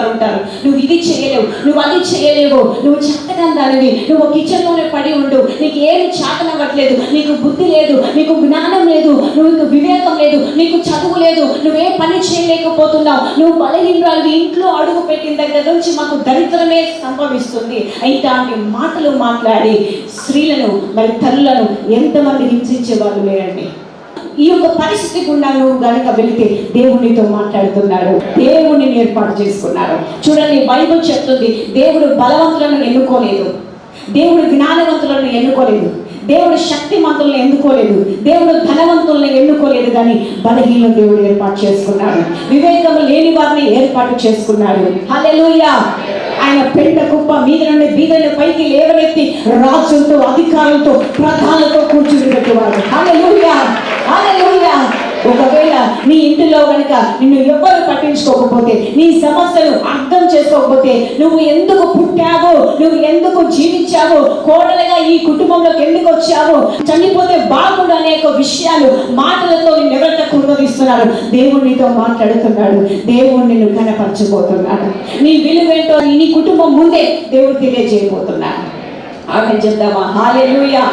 వారు ఉంటారు. నువ్వు ఇది చేయలేవు, నువ్వు అది చేయలేవు, నువ్వు చేతకందానివి, నువ్వు కిచెన్లోనే పడి ఉండు, నీకు ఏమి చేతనవ్వట్లేదు, నీకు బుద్ధి లేదు, నీకు జ్ఞానం లేదు, నువ్వు వివేకం లేదు, నీకు చదువు లేదు, నువ్వే పని చేయలేకపోతున్నావు, నువ్వు బలహీనరాలు, ఇంట్లో అడుగు పెట్టిన దగ్గర నుంచి మాకు దరిద్రమే సంభవిస్తుంది. ఇట్లాంటి మాటలు మాట్లాడి స్త్రీలను మరి తల్లులను ఎంతమంది హింసించే వాళ్ళు లేరండి. ఈ యొక్క పరిస్థితి గుండా నువ్వు గనుక వెళితే దేవునితో మాట్లాడుతున్నాడు, దేవుని ఏర్పాటు చేసుకున్నాడు. చూడండి, బైబిల్ చెప్తుంది, దేవుడు బలవంతులను ఎన్నుకోలేదు, దేవుడు జ్ఞానవంతులను ఎన్నుకోలేదు, దేవుడు శక్తిమంతులను ఎన్నుకోలేదు, దేవుడు ధనవంతులను ఎన్నుకోలేదు, కానీ బలహీన దేవుడు ఏర్పాటు చేసుకున్నాడు, వివేకం లేని వారిని ఏర్పాటు చేసుకున్నాడు. హల్లెలూయా. ఆయన పెంట కుప్ప మీద నుండి బీదలను పైకి లేవనెత్తి రాజులతో, అధికారులతో, ప్రధానులతో కూర్చుని పెట్టేవాడు. హల్లెలూయా, హల్లెలూయా. ఒకవేళ నీ ఇంటిలో కనుక నిన్ను ఎవరు పట్టించుకోకపోతే, నీ సమస్యలు అర్థం చేసుకోకపోతే, నువ్వు ఎందుకు పుట్టావో, నువ్వు ఎందుకు జీవించావో, కోడలుగా ఈ కుటుంబంలోకి ఎందుకు వచ్చావో, చనిపోతే బాగుండు అనేక విషయాలు మాటలతో నిన్ను ఎవరితో కృంగదీస్తున్నారు. దేవుడు నీతో మాట్లాడుతున్నాడు, దేవుడు నిన్ను కనపరచబోతున్నాడు. నీ విలువేంటో నీ కుటుంబం ముందే దేవుడు తెలియజేయబోతున్నాడు. ఆమె చెప్దామా? హల్లెలూయా.